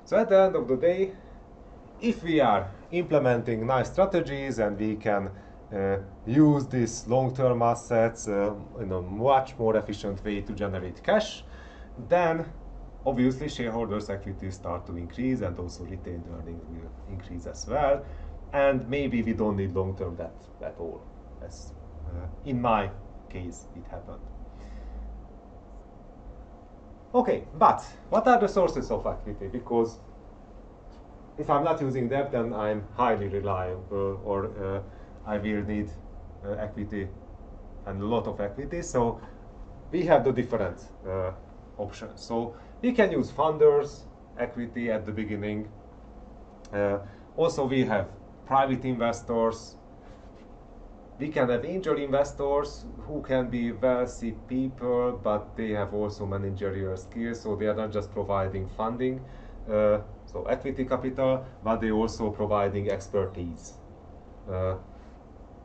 So at the end of the day, if we are implementing nice strategies and we can use these long-term assets in a much more efficient way to generate cash, then obviously shareholders' equity start to increase and also retained earnings will increase as well. And maybe we don't need long-term debt at all, as in my case it happened. Okay, but what are the sources of equity? Because if I'm not using debt, then I'm highly reliable, or I will need equity and a lot of equity. So we have the different options. So we can use funders, equity at the beginning. Also, we have private investors. We can have angel investors who can be wealthy people, but they have also managerial skills, so they are not just providing funding, so equity capital, but they also providing expertise.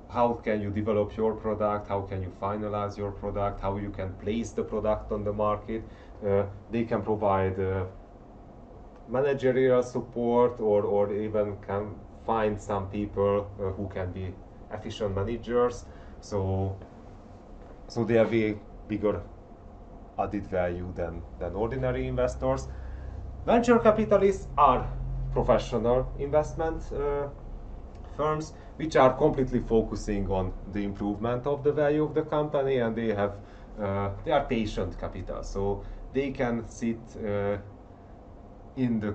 How can you develop your product? How can you finalize your product? How you can place the product on the market? They can provide managerial support, or even can find some people who can be efficient managers, so they are way bigger added value than ordinary investors. Venture capitalists are professional investment firms which are completely focusing on the improvement of the value of the company, and they are patient capital, so they can sit in the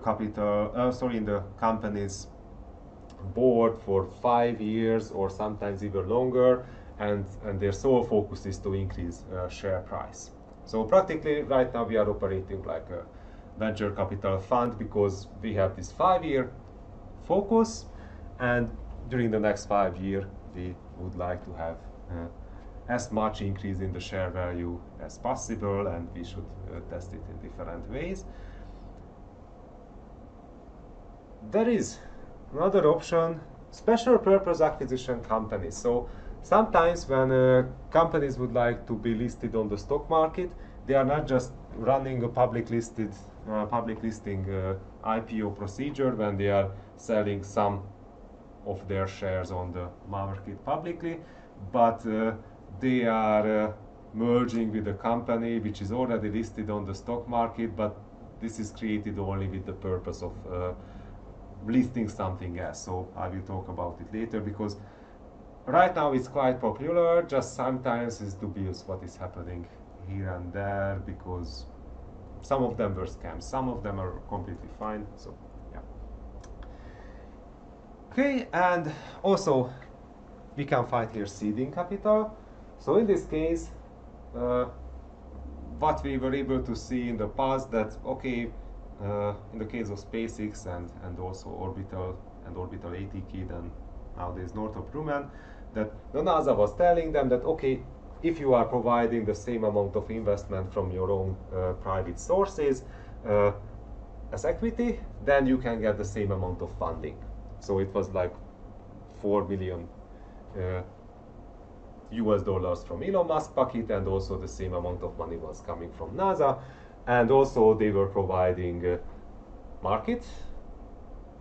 company's board for 5 years or sometimes even longer, and their sole focus is to increase share price. So practically right now we are operating like a venture capital fund because we have this 5-year focus, and during the next 5 years we would like to have as much increase in the share value as possible, and we should test it in different ways. There is another option, special purpose acquisition companies. So sometimes when companies would like to be listed on the stock market, they are not just running a public listing IPO procedure when they are selling some of their shares on the market publicly, but they are merging with a company which is already listed on the stock market, but this is created only with the purpose of listing something else. So I will talk about it later, because right now it's quite popular, just sometimes it's dubious what is happening here and there, because some of them were scams, some of them are completely fine. So yeah. Okay, and also we can find here seeding capital. So in this case, what we were able to see in the past, that okay, in the case of SpaceX and also Orbital ATK, then nowadays Northrop Grumman, that the NASA was telling them that okay, if you are providing the same amount of investment from your own private sources as equity, then you can get the same amount of funding. So it was like $4 million US dollars from Elon Musk pocket, and also the same amount of money was coming from NASA, and also they were providing market,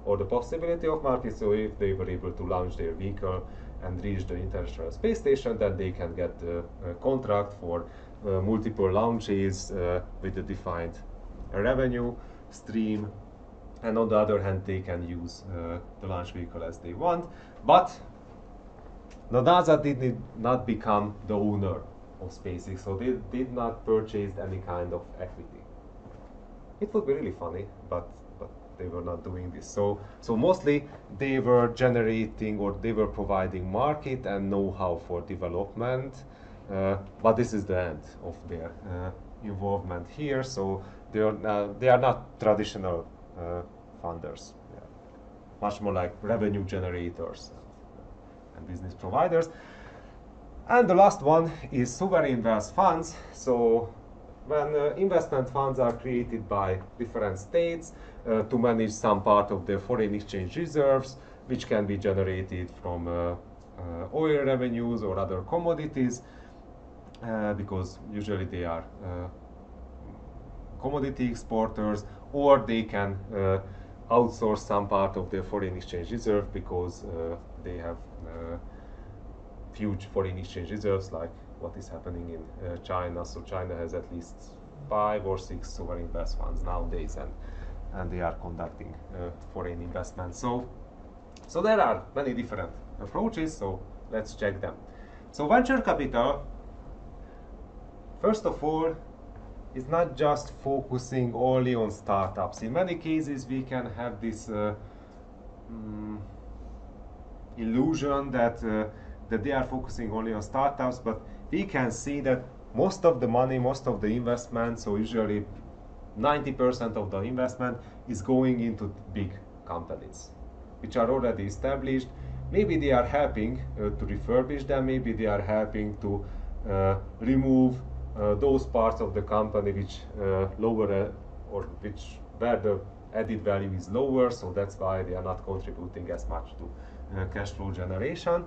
or the possibility of market. So if they were able to launch their vehicle and reach the International Space Station, then they can get a contract for multiple launches with a defined revenue stream, and on the other hand they can use the launch vehicle as they want. But the NASA did not become the owner of SpaceX, so they did not purchase any kind of equity. It would be really funny, but they were not doing this. So mostly they were generating, or they were providing market and know-how for development, but this is the end of their involvement here. So they are not traditional funders. Yeah. Much more like revenue generators and business providers. And the last one is sovereign wealth funds. So when investment funds are created by different states to manage some part of their foreign exchange reserves, which can be generated from oil revenues or other commodities, because usually they are commodity exporters, or they can outsource some part of their foreign exchange reserve because they have huge foreign exchange reserves, like what is happening in China. So China has at least 5 or 6 sovereign best funds nowadays, and they are conducting foreign investments. So there are many different approaches, so let's check them. So venture capital, first of all, is not just focusing only on startups. In many cases we can have this illusion that they are focusing only on startups, but we can see that most of the money, most of the investment, so usually 90% of the investment is going into big companies, which are already established. Maybe they are helping to refurbish them, maybe they are helping to remove those parts of the company which lower or which where the added value is lower, so that's why they are not contributing as much to cash flow generation.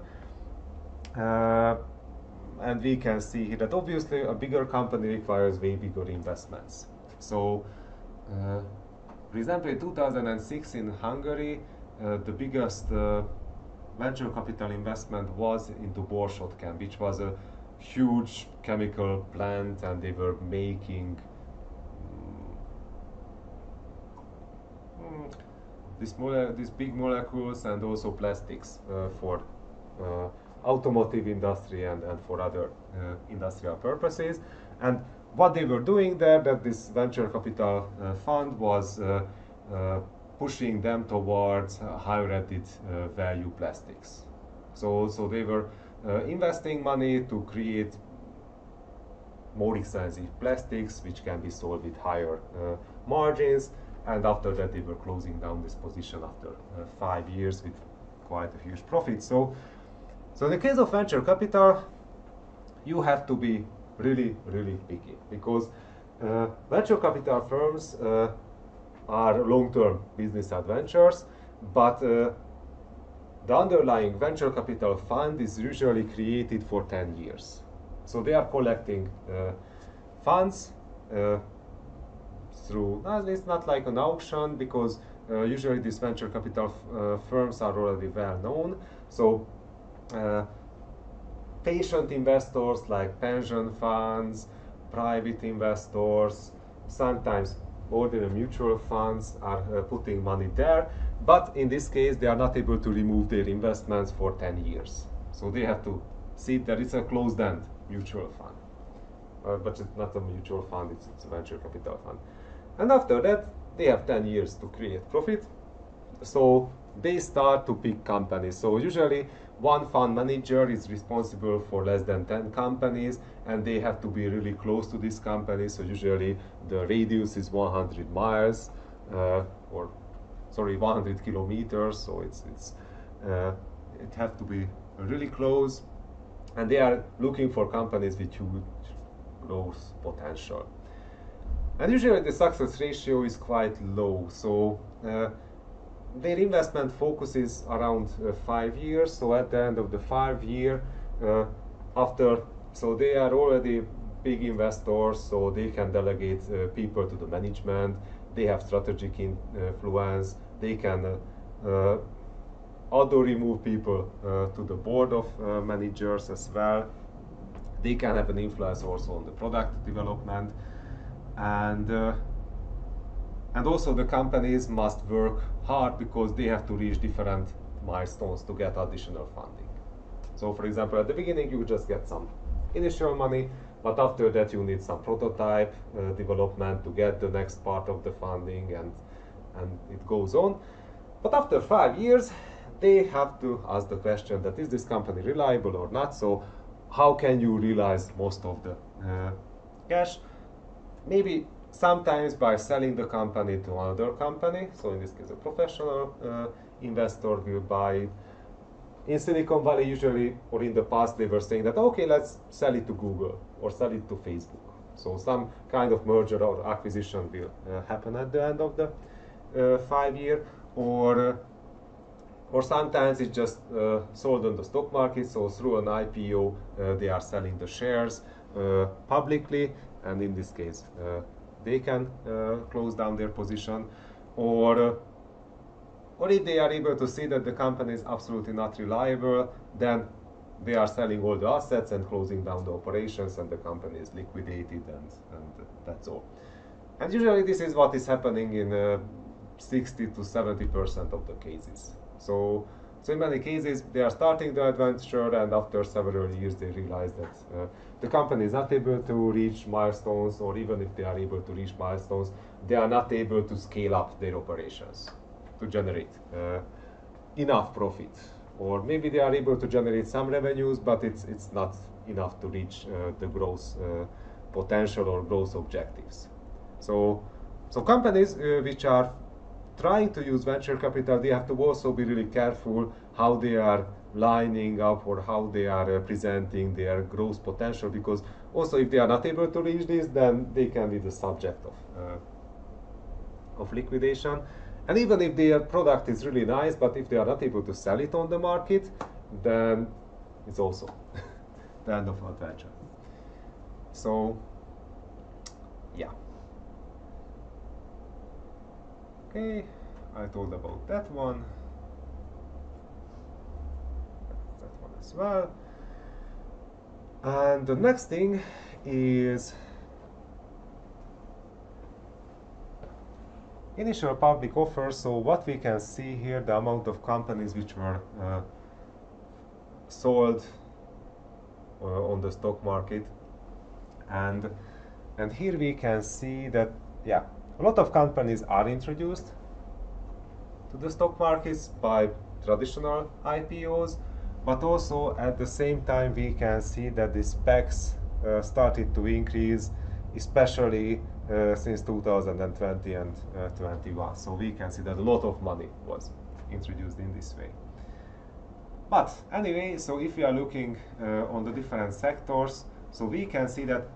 And we can see here that obviously a bigger company requires way bigger investments. So, for example, in 2006 in Hungary, the biggest venture capital investment was into Borsod, which was a huge chemical plant, and they were making these big molecules and also plastics for automotive industry and for other industrial purposes. And what they were doing there, that this venture capital fund was pushing them towards higher added value plastics. So they were investing money to create more expensive plastics which can be sold with higher margins, and after that they were closing down this position after 5 years with quite a huge profit. So in the case of venture capital, you have to be really picky, because venture capital firms are long-term business adventures, but the underlying venture capital fund is usually created for 10 years. So they are collecting funds through, it's not like an auction, because usually these venture capital firms are already well known. So patient investors like pension funds, private investors, sometimes ordinary mutual funds are putting money there, but in this case they are not able to remove their investments for 10 years. So they have to see that it's a closed-end mutual fund. But it's not a mutual fund, it's a venture capital fund. And after that, they have 10 years to create profit. So they start to pick companies. So usually one fund manager is responsible for less than 10 companies, and they have to be really close to these companies. So usually the radius is 100 miles, 100 kilometers. So it has to be really close, and they are looking for companies with huge growth potential. And usually the success ratio is quite low. So their investment focuses around 5 years. So at the end of the 5 year, so they are already big investors, so they can delegate people to the management. They have strategic influence. They can auto-remove people to the board of managers as well. They can have an influence also on the product development. And also the companies must work hard, because they have to reach different milestones to get additional funding. So for example, at the beginning you just get some initial money, but after that you need some prototype development to get the next part of the funding, and it goes on. But after 5 years, they have to ask the question that is this company reliable or not? So how can you realize most of the cash? Maybe sometimes by selling the company to another company. So in this case, a professional investor will buy it. In Silicon Valley, usually, or in the past, they were saying that, okay, let's sell it to Google or sell it to Facebook. So some kind of merger or acquisition will happen at the end of the 5 year, or sometimes it's just sold on the stock market. So through an IPO, they are selling the shares publicly, and in this case, they can close down their position, or if they are able to see that the company is absolutely not reliable, then they are selling all the assets and closing down the operations, and the company is liquidated, and that's all. And usually this is what is happening in 60 to 70% of the cases. So in many cases they are starting the adventure, and after several years they realize that the company is not able to reach milestones, or even if they are able to reach milestones, they are not able to scale up their operations to generate enough profit. Or maybe they are able to generate some revenues, but it's not enough to reach the growth potential or growth objectives. So companies which are trying to use venture capital, they have to also be really careful how they are lining up or how they are presenting their growth potential, because also if they are not able to reach this, then they can be the subject of liquidation. And even if their product is really nice, but if they are not able to sell it on the market, then it's also the end of adventure. So, yeah. Okay, I told about that one. That one as well. And the next thing is initial public offers. So what we can see here, the amount of companies which were sold on the stock market, and here we can see that, yeah, a lot of companies are introduced to the stock markets by traditional IPOs, but also at the same time we can see that the SPACs started to increase, especially since 2020 and 21. So we can see that a lot of money was introduced in this way. But anyway, so if we are looking on the different sectors, so we can see that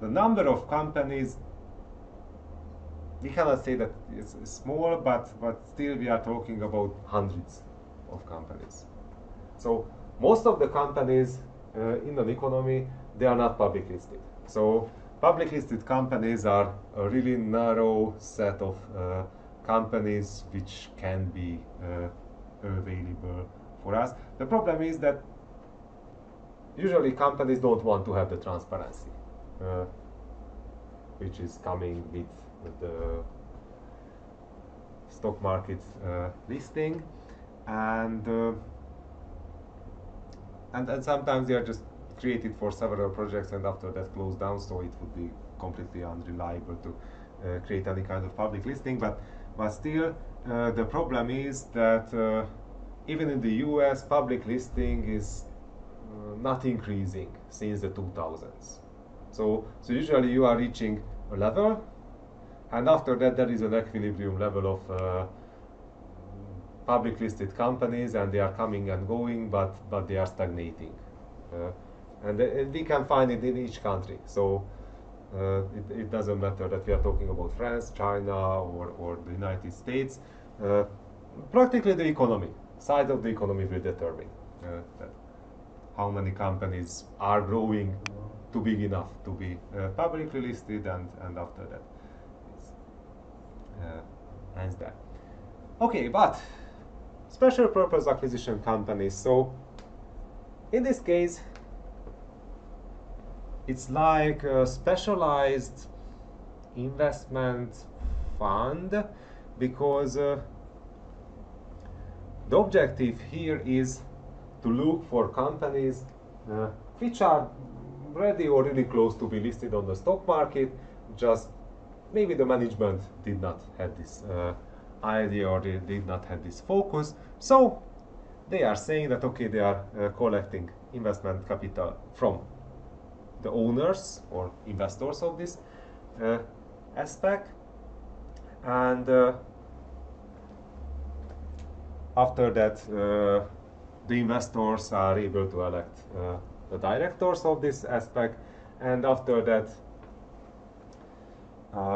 the number of companies, we cannot say that it's small, but still we are talking about hundreds of companies. So most of the companies in an economy, they are not public listed. So public listed companies are a really narrow set of companies which can be available for us. The problem is that usually companies don't want to have the transparency which is coming with the stock market listing, and sometimes they are just created for several projects and after that closed down, so it would be completely unreliable to create any kind of public listing. But still, the problem is that even in the US, public listing is not increasing since the 2000s. So usually you are reaching a level, and after that there is an equilibrium level of public listed companies, and they are coming and going, but they are stagnating. And we can find it in each country. So it doesn't matter that we are talking about France, China, or the United States. Practically the economy, size of the economy will determine that how many companies are growing to big enough to be publicly listed, and after that it ends there. Okay, but special purpose acquisition companies. So in this case, it's like a specialized investment fund, because the objective here is to look for companies which are ready or really close to be listed on the stock market, just maybe the management did not have this idea, or they did not have this focus. So they are saying that, okay, they are collecting investment capital from the owners or investors of this SPAC, and after that the investors are able to elect the directors of this SPAC, and after that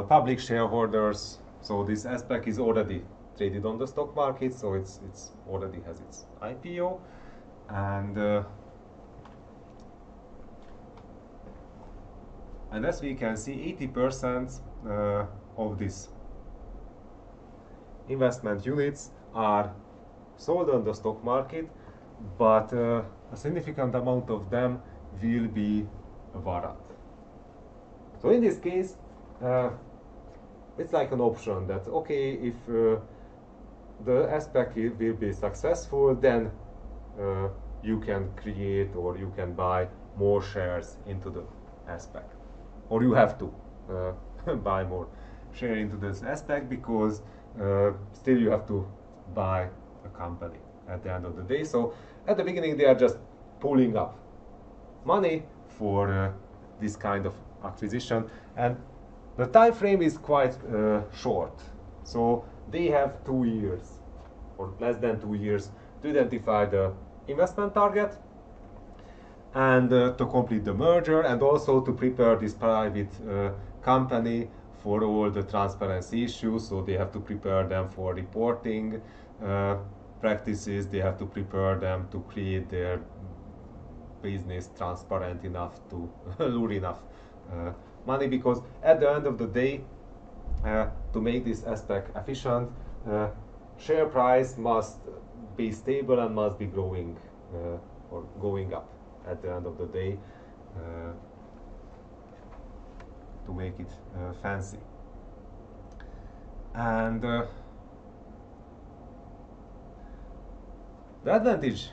public shareholders. So this SPAC is already traded on the stock market, so it's already has its IPO, and as we can see, 80%, of these investment units are sold on the stock market, but a significant amount of them will be a warrant. So in this case, it's like an option that, okay, if the SPAC will be successful, then you can create or you can buy more shares into the SPAC. Or you have to buy more share into this SPAC, because still you have to buy a company at the end of the day. So at the beginning they are just pulling up money for this kind of acquisition, and the time frame is quite short. So they have 2 years or less than 2 years to identify the investment target and to complete the merger, and also to prepare this private company for all the transparency issues. So they have to prepare them for reporting practices, they have to prepare them to create their business transparent enough to lure enough money, because at the end of the day, to make this SPAC efficient, share price must be stable and must be growing or going up at the end of the day to make it fancy. And the advantage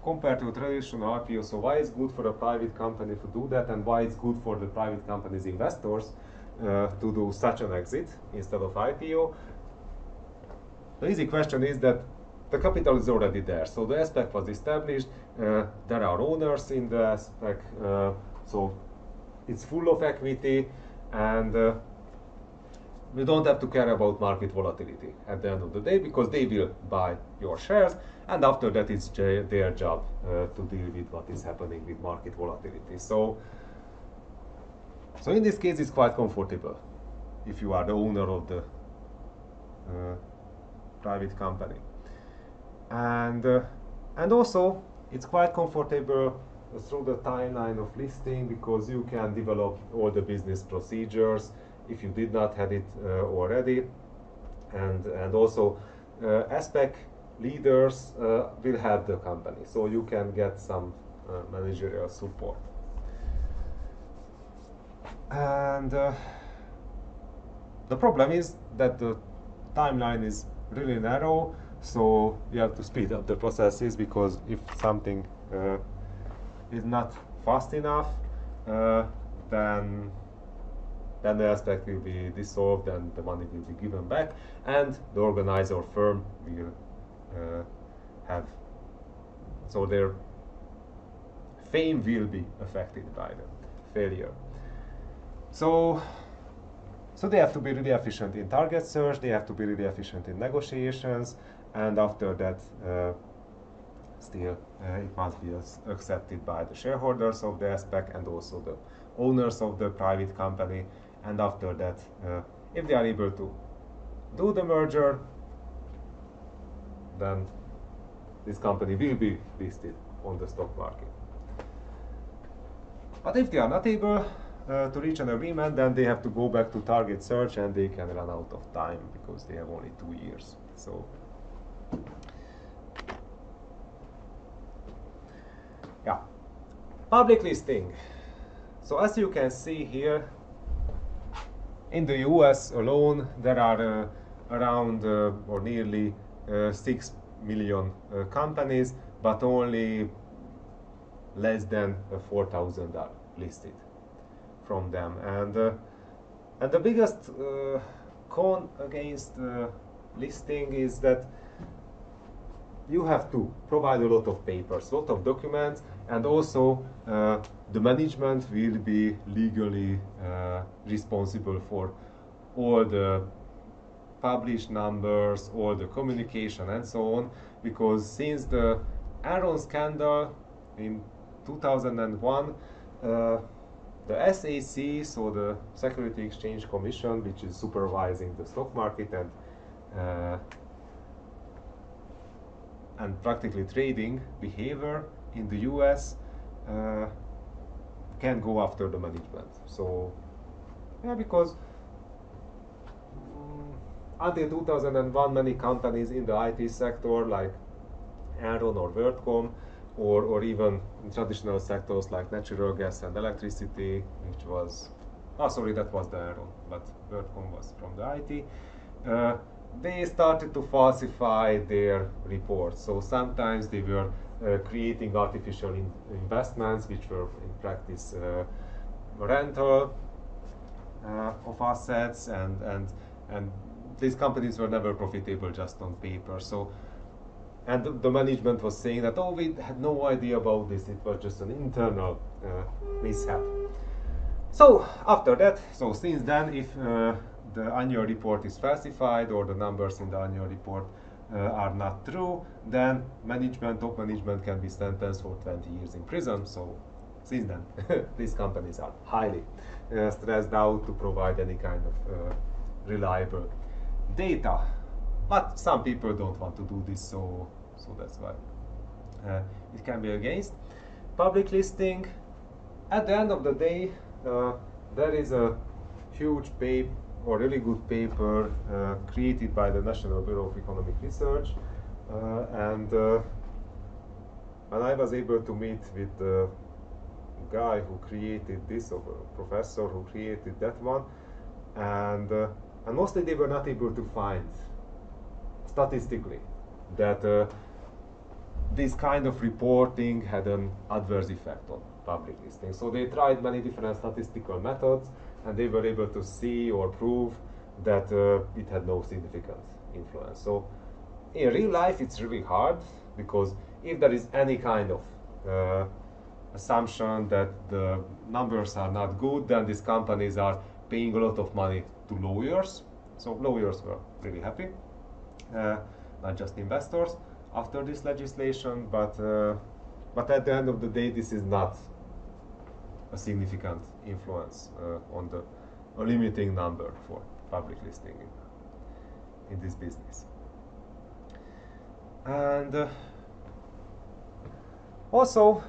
compared to a traditional IPO, so why it's good for a private company to do that, and why it's good for the private company's investors to do such an exit instead of IPO. The easy question is that the capital is already there. So the SPAC was established, there are owners in the SPAC, so it's full of equity, and we don't have to care about market volatility at the end of the day, because they will buy your shares, and after that it's their job to deal with what is happening with market volatility. So in this case it's quite comfortable if you are the owner of the private company. And also it's quite comfortable through the timeline of listing, because you can develop all the business procedures if you did not have it already, and also SPAC leaders will have the company, so you can get some managerial support. And the problem is that the timeline is really narrow, so you have to speed up the processes, because if something is not fast enough, then the SPAC will be dissolved and the money will be given back, and the organizer firm will have, so their fame will be affected by the failure. So they have to be really efficient in target search, they have to be really efficient in negotiations, and after that still it must be accepted by the shareholders of the SPAC and also the owners of the private company. And after that, if they are able to do the merger, then this company will be listed on the stock market. But if they are not able to reach an agreement, then they have to go back to target search, and they can run out of time because they have only 2 years. So yeah, public listing. So as you can see here, in the US alone, there are around or nearly 6 million companies, but only less than 4,000 are listed from them. And the biggest con against listing is that you have to provide a lot of papers, a lot of documents, and also the management will be legally responsible for all the published numbers, all the communication and so on, because since the Enron scandal in 2001, the SEC, so the Security Exchange Commission, which is supervising the stock market and practically trading behavior in the US, can go after the management. So yeah, because until 2001, many companies in the IT sector like Enron or WorldCom, or even in traditional sectors like natural gas and electricity, which was, sorry, that was the Enron, but WorldCom was from the IT. They started to falsify their reports. So sometimes they were creating artificial investments, which were in practice rental of assets, and these companies were never profitable just on paper. So, and the management was saying that, oh, we had no idea about this, it was just an internal mishap. So after that, so since then, if the annual report is falsified or the numbers in the annual report are not true, then top management can be sentenced for 20 years in prison. So since then, these companies are highly stressed out to provide any kind of reliable data. But some people don't want to do this, so that's why it can be against. Public listing, at the end of the day, there is a huge paper, or really good paper, created by the National Bureau of Economic Research, and when I was able to meet with the guy who created this, or a professor who created that one, and mostly they were not able to find statistically that this kind of reporting had an adverse effect on public listing. So they tried many different statistical methods, and they were able to see or prove that it had no significant influence. So in real life it's really hard, because if there is any kind of assumption that the numbers are not good, then these companies are paying a lot of money to lawyers. So lawyers were really happy, not just investors, after this legislation, but at the end of the day, this is not a significant influence on a limiting number for public listing in this business. And also,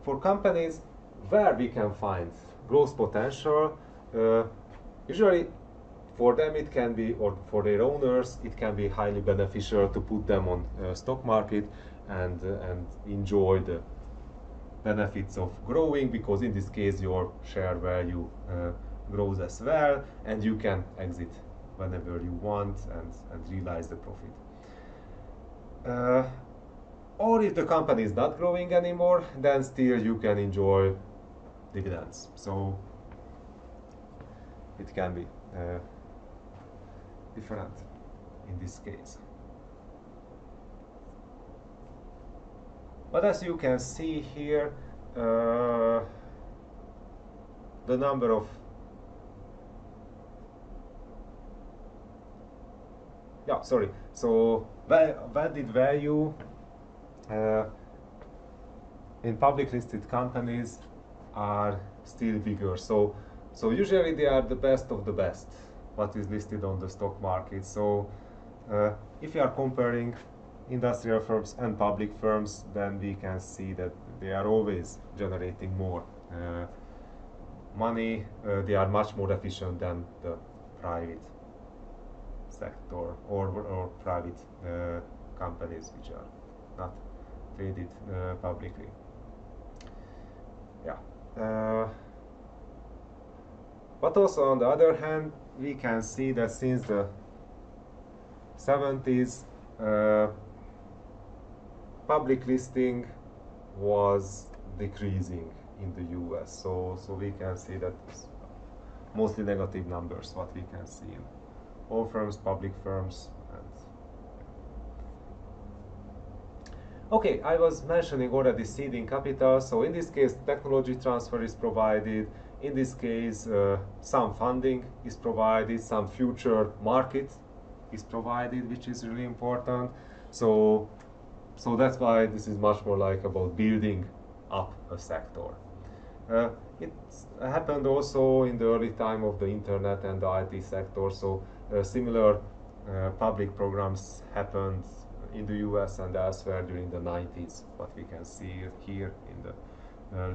for companies where we can find growth potential, usually for them it can be, or for their owners, it can be highly beneficial to put them on stock market and enjoy the benefits of growing, because in this case your share value grows as well, and you can exit whenever you want and realize the profit. Or if the company is not growing anymore, then still you can enjoy dividends. So it can be different in this case. But as you can see here, the number of so added value in public listed companies are still bigger. So usually they are the best of the best what is listed on the stock market. So if you are comparing industrial firms and public firms, then we can see that they are always generating more money. They are much more efficient than the private sector or private companies which are not traded publicly. Yeah. But also on the other hand, we can see that since the 70s, public listing was decreasing in the US. So we can see that it's mostly negative numbers what we can see in all firms, public firms. Okay, I was mentioning already seeding capital. So in this case, technology transfer is provided. In this case, some funding is provided, some future market is provided, which is really important. So that's why this is much more like about building up a sector. It happened also in the early time of the internet and the IT sector. So similar public programs happened in the US and elsewhere during the 90s, what we can see here in the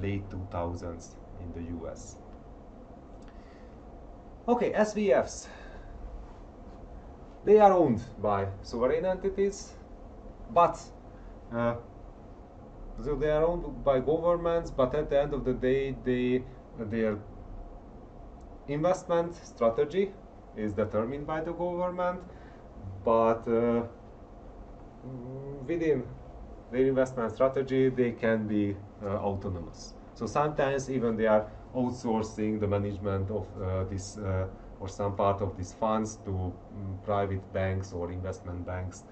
late 2000s in the US. Okay, SVFs. They are owned by sovereign entities, but so they are owned by governments, but at the end of the day, their investment strategy is determined by the government, but within their investment strategy, they can be autonomous. So sometimes even they are outsourcing the management of this or some part of these funds to private banks or investment banks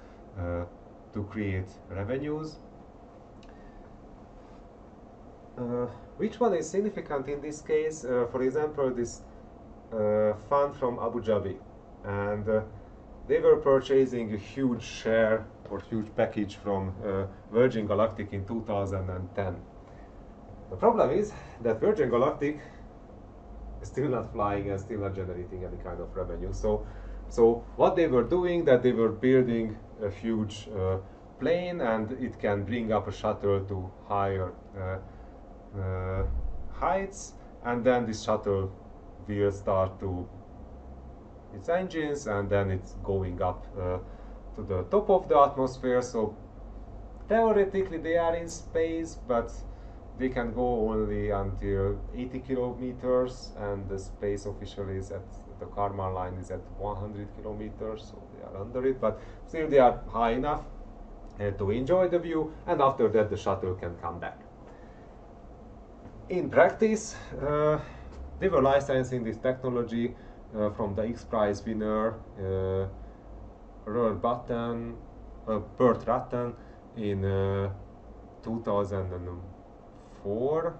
to create revenues. Which one is significant in this case? For example, this fund from Abu Dhabi, and they were purchasing a huge share or huge package from Virgin Galactic in 2010. The problem is that Virgin Galactic is still not flying and still not generating any kind of revenue. So what they were doing, that they were building a huge plane, and it can bring up a shuttle to higher heights, and then this shuttle will start to its engines, and then it's going up to the top of the atmosphere. So theoretically they are in space, but they can go only until 80 kilometers, and the space official is at the Karman line is at 100 kilometers, so they are under it, but still they are high enough to enjoy the view, and after that the shuttle can come back. In practice, they were licensing this technology from the X Prize winner Burt Rutten in 2004,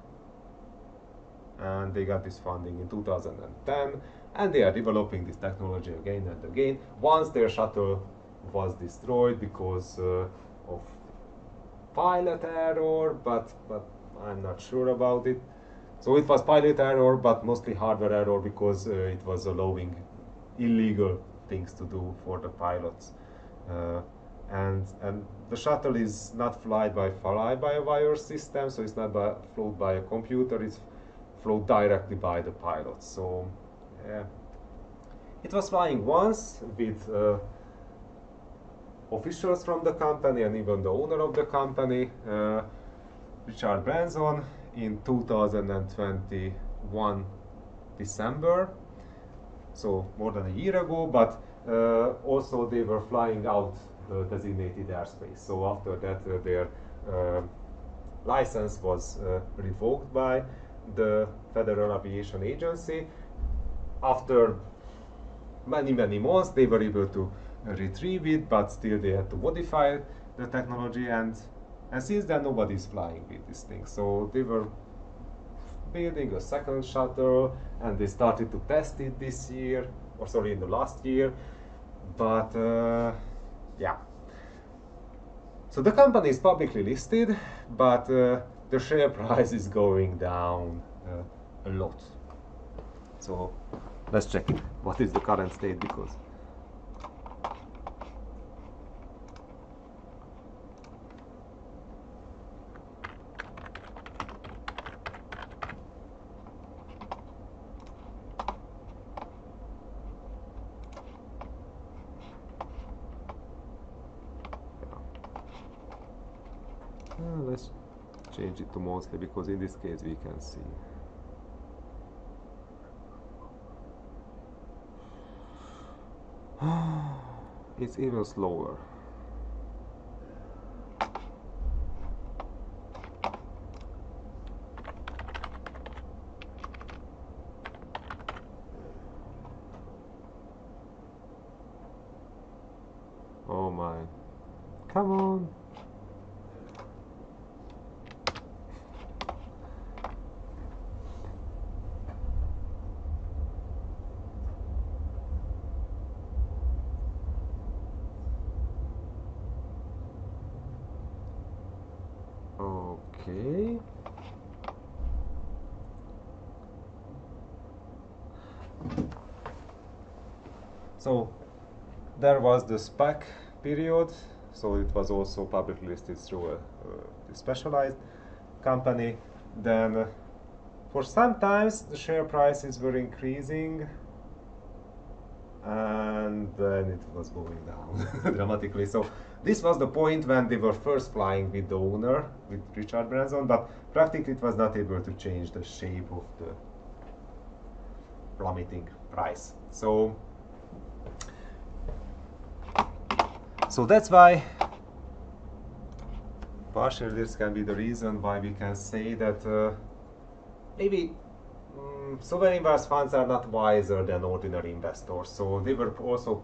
and they got this funding in 2010, and they are developing this technology again and again. Once their shuttle was destroyed because of pilot error, but I'm not sure about it. So it was pilot error, but mostly hardware error, because it was allowing illegal things to do for the pilots. And the shuttle is not flied by fly-by-wire system, so it's not flown by a computer, it's flown directly by the pilots. So it was flying once with officials from the company and even the owner of the company, Richard Branson, in 2021 December, so more than a year ago, but also they were flying out the designated airspace. So after that their license was revoked by the Federal Aviation Agency. After many months they were able to retrieve it, but still they had to modify the technology, and since then nobody's flying with this thing. So they were building a second shuttle, and they started to test it this year, or sorry, in the last year. But yeah. So the company is publicly listed, but the share price is going down a lot. So let's check it. What is the current state? Because let's change it to monthly, because in this case we can see. It's even slower. Oh my. Come on. Okay. So there was the SPAC period, so it was also publicly listed through a specialized company. Then for some times the share prices were increasing, and then it was going down dramatically. So this was the point when they were first flying with the owner, with Richard Branson, but practically it was not able to change the shape of the plummeting price. So that's why partially this can be the reason why we can say that maybe sovereign wealth funds are not wiser than ordinary investors. So they were also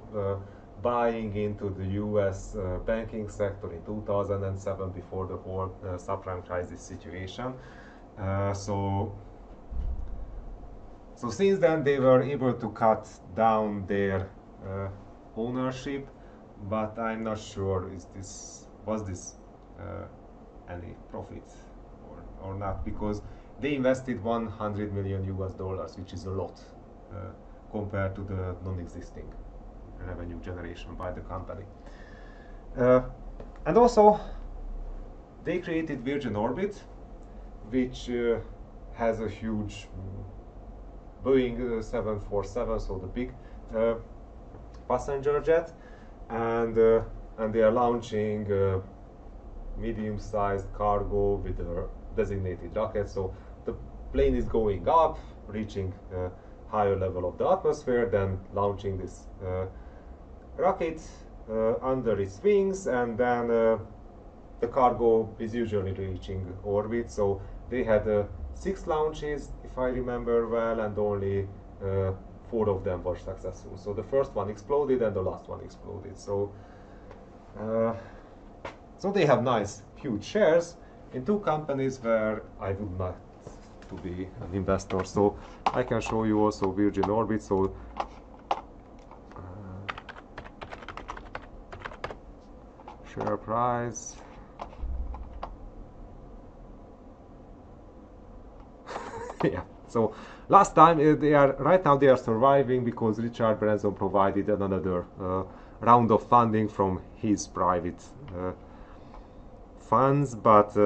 buying into the US banking sector in 2007 before the whole subprime crisis situation. So since then they were able to cut down their ownership, but I'm not sure was this any profit or not, because they invested 100 million US dollars, which is a lot compared to the non-existing revenue generation by the company. And also they created Virgin Orbit, which has a huge Boeing 747, so the big passenger jet, and they are launching medium-sized cargo with a designated rocket. So the plane is going up, reaching a higher level of the atmosphere, then launching this rocket under its wings, and then the cargo is usually reaching orbit. So they had 6 launches, if I remember well, and only 4 of them were successful. So the first one exploded and the last one exploded. So they have nice, huge shares in 2 companies where I would not to be an investor. So I can show you also Virgin Orbit. So share price. Yeah. So last time right now they are surviving because Richard Branson provided another round of funding from his private funds, but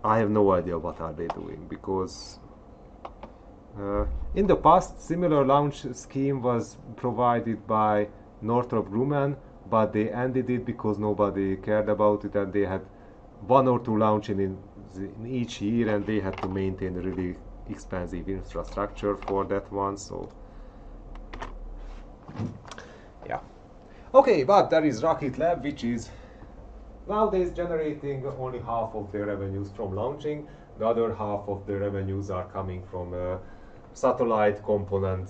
I have no idea what are they doing, because in the past similar launch scheme was provided by Northrop Grumman, but they ended it because nobody cared about it, and they had 1 or 2 launches in each year, and they had to maintain a really expensive infrastructure for that one. So yeah, okay, but there is Rocket Lab, which is nowadays generating only half of their revenues from launching. The other half of the revenues are coming from satellite component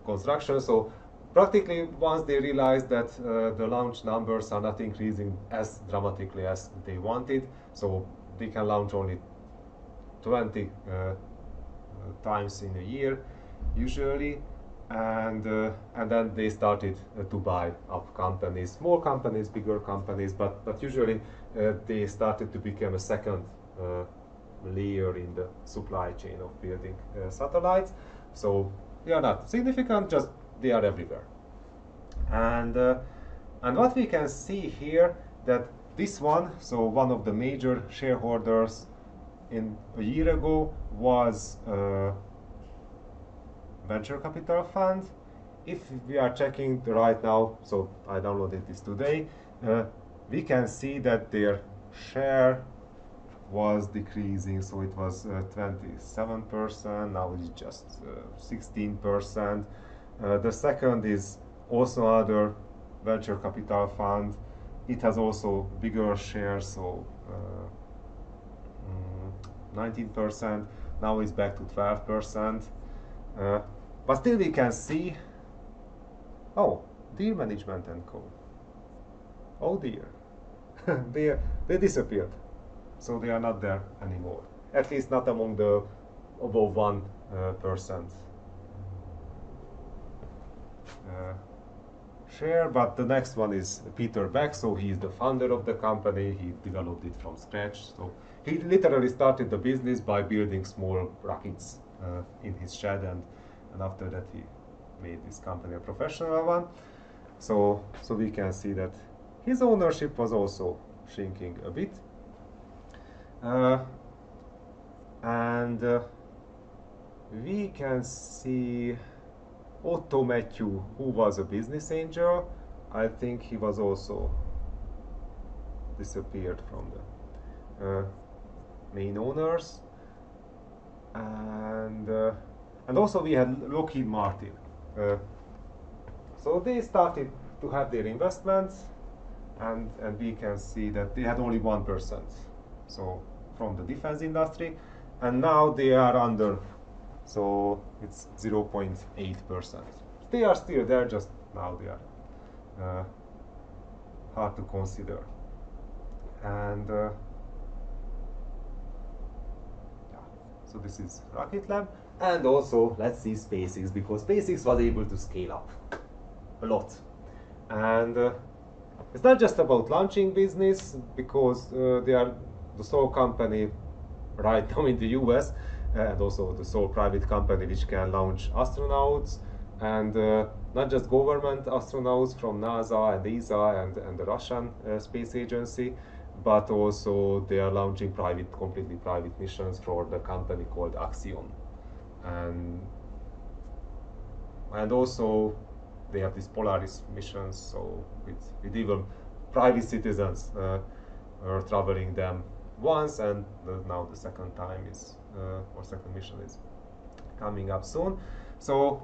construction. So practically once they realized that the launch numbers are not increasing as dramatically as they wanted, so they can launch only 20 times in a year usually, and then they started to buy up companies, small companies, bigger companies, but usually they started to become a second layer in the supply chain of building satellites. So they are not significant, just they are everywhere. And what we can see here, that this one, so one of the major shareholders in a year ago was venture capital fund. If we are checking right now, so I downloaded this today, we can see that their share was decreasing. So it was 27%, now it's just 16%. The second is also another venture capital fund. It has also bigger shares, so 19%. Now it's back to 12%. But still we can see, oh, Deal Management and Co. Oh dear, they disappeared. So they are not there anymore. At least not among the above 1% share. But the next one is Peter Beck. So he is the founder of the company. He developed it from scratch. So he literally started the business by building small rockets in his shed, and after that he made this company a professional one. So we can see that his ownership was also shrinking a bit. And we can see Otto Matthew, who was a business angel, I think he was also disappeared from the main owners, and also we had Lockheed Martin. So they started to have their investments, and we can see that they had only 1%, so from the defense industry, and now they are under, so it's 0.8%. They are still there, just now they are hard to consider. And yeah, so this is Rocket Lab, and also let's see SpaceX, because SpaceX was able to scale up a lot. And it's not just about launching business, because they are the sole company right now in the US, and also the sole private company which can launch astronauts, and not just government astronauts from NASA and ESA and the Russian space agency, but also they are launching completely private missions for the company called Axiom. And also they have these Polaris missions, so with even private citizens are traveling them once, and now the second time is, or second mission is coming up soon. So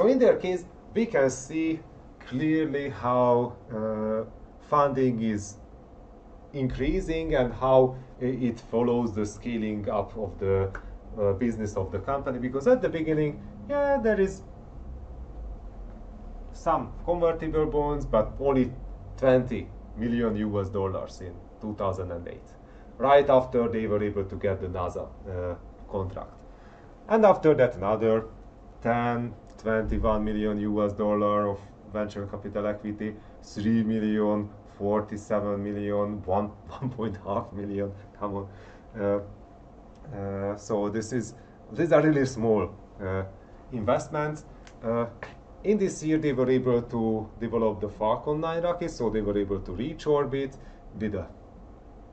in their case, we can see clearly how funding is increasing and how it follows the scaling up of the business of the company, because at the beginning, yeah, there is some convertible bonds, but only 20 million US dollars in 2008, right after they were able to get the NASA contract. And after that, another 10, 21 million US dollar of venture capital equity, 3 million, 47 million, 1.5 million, come on. So these are really small investments. In this year, they were able to develop the Falcon 9 rocket, so they were able to reach orbit with a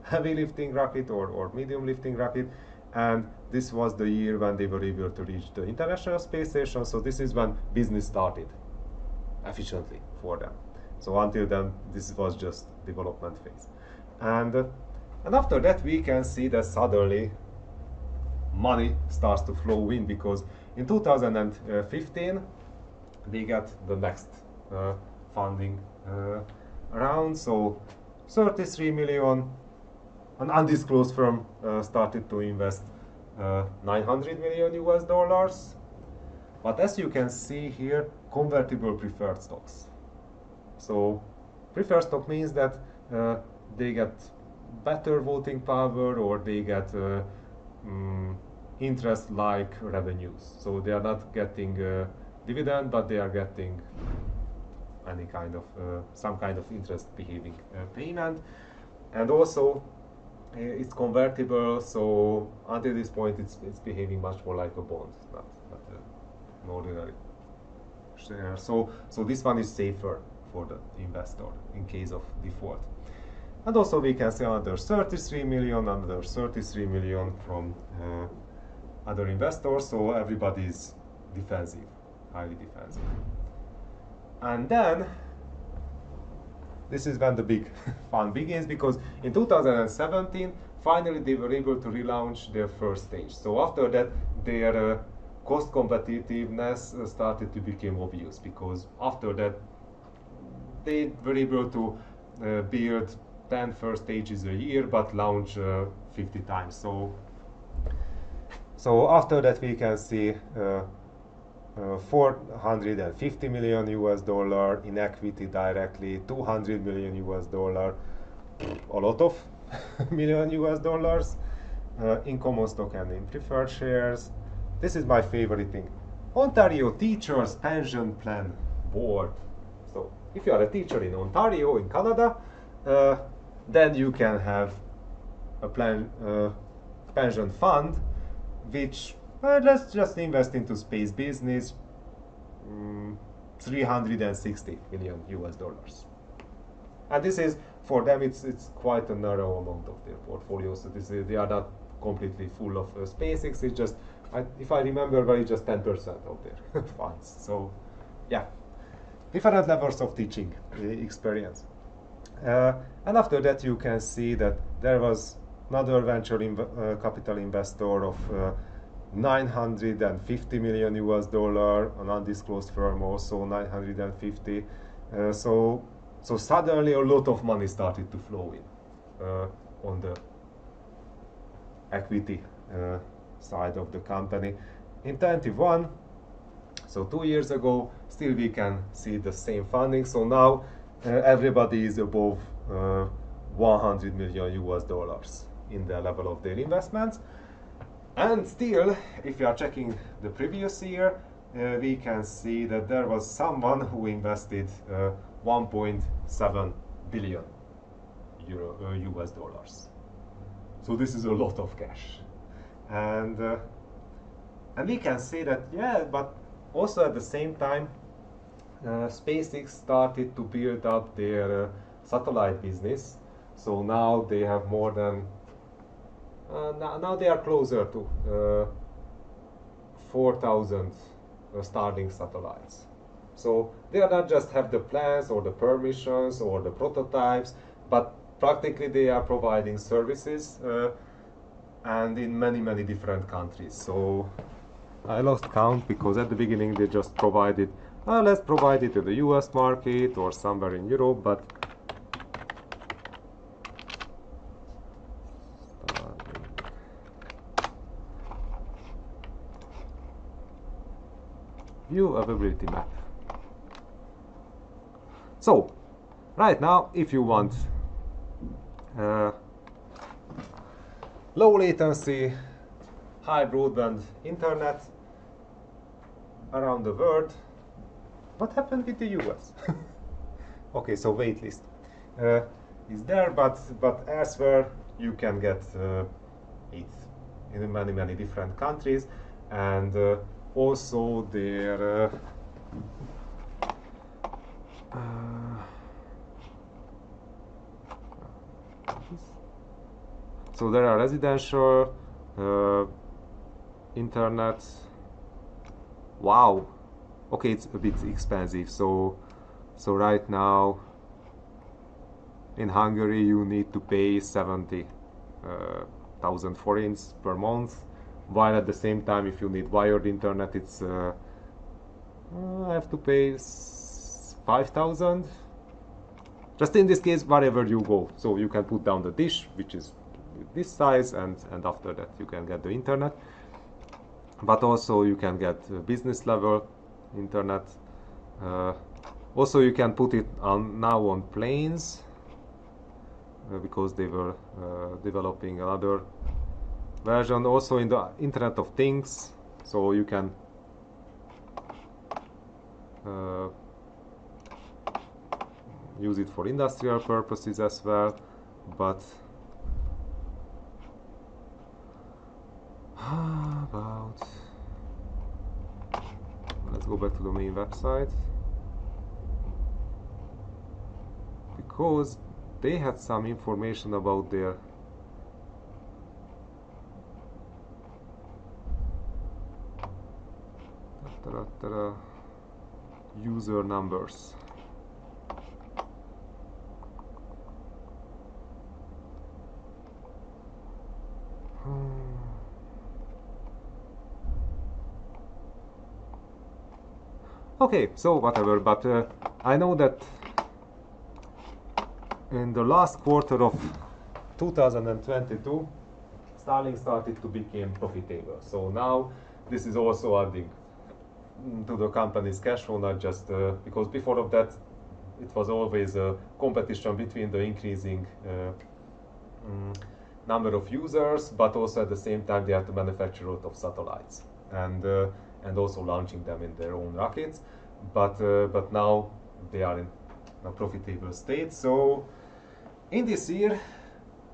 heavy lifting rocket or medium lifting rocket, and this was the year when they were able to reach the International Space Station, so this is when business started efficiently for them. So until then, this was just development phase. And after that, we can see that suddenly money starts to flow in, because in 2015, we got the next funding round. So 33 million, an undisclosed firm started to invest 900 million US dollars. But as you can see here, convertible preferred stocks. So preferred stock means that they get better voting power, or they get interest-like revenues. So they are not getting dividend, but they are getting any kind of some kind of interest behaving payment. And also it's convertible, so until this point it's behaving much more like a bond, not an ordinary share. So this one is safer for the investor in case of default. And also we can see another 33 million from other investors, so everybody is defensive, highly defensive. And then this is when the big fun begins, because in 2017 finally they were able to relaunch their first stage. So after that, their cost competitiveness started to become obvious, because after that they were able to build 10 first stages a year but launch 50 times. So after that we can see 450 million US dollar in equity directly, 200 million US dollar, a lot of million US dollars in common stock and in preferred shares. This is my favorite thing. Ontario Teachers Pension Plan Board. So if you are a teacher in Ontario, in Canada, then you can have a pension fund, which let's just invest into space business, 360 million US dollars. And this is, for them, it's quite a narrow amount of their portfolio. So they are not completely full of SpaceX. It's just, if I remember well, it's just 10% of their funds. So yeah, different levels of teaching experience. And after that, you can see that there was another venture capital investor of 950 million US dollar, an undisclosed firm also 950. So suddenly a lot of money started to flow in on the equity side of the company. In 21, so 2 years ago, still we can see the same funding. So now everybody is above 100 million US dollars in the level of their investments. And still, if you are checking the previous year, we can see that there was someone who invested 1.7 billion US dollars. So this is a lot of cash. And we can say that, yeah, but also at the same time, SpaceX started to build up their satellite business. So now they have more than now they are closer to 4,000 Starlink satellites. So they are not just have the plans or the permissions or the prototypes, but practically they are providing services and in many different countries. So I lost count because at the beginning they just provided, let's provide it to the US market or somewhere in Europe, but view availability map. So right now, if you want low latency, high broadband internet around the world, what happened with the US? Okay, so waitlist is there, but elsewhere you can get it in many different countries, and also there so there are residential internet. Wow, okay, it's a bit expensive. So right now in Hungary you need to pay 70,000 forints per month, while at the same time if you need wired internet it's I have to pay 5,000. Just in this case, wherever you go, so you can put down the dish, which is this size, and after that you can get the internet. But also you can get business level internet. Also you can put it on now on planes because they were developing another version. Also in the Internet of Things, so you can use it for industrial purposes as well. But about, let's go back to the main website, because they had some information about their user numbers. Okay, so whatever, but I know that in the last quarter of 2022 Starlink started to become profitable. So now this is also adding to the company's cash flow, not just because before of that it was always a competition between the increasing number of users, but also at the same time they have to manufacture a lot of satellites and also launching them in their own rockets. But now they are in a profitable state. So in this year,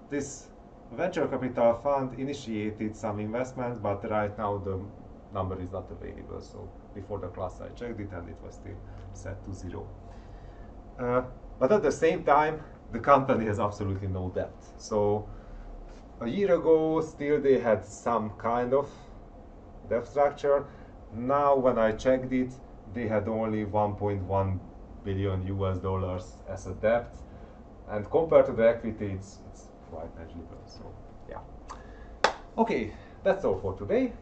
this venture capital fund initiated some investments, but right now the number is not available. So before the class I checked it and it was still set to 0. But at the same time, the company has absolutely no debt. So a year ago, still they had some kind of debt structure. Now when I checked it, they had only 1.1 billion US dollars as a debt, and compared to the equity, it's quite negligible. So yeah. Okay, that's all for today.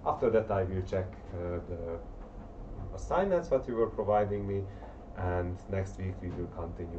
After that, I will check the assignments that you were providing me, and next week we will continue.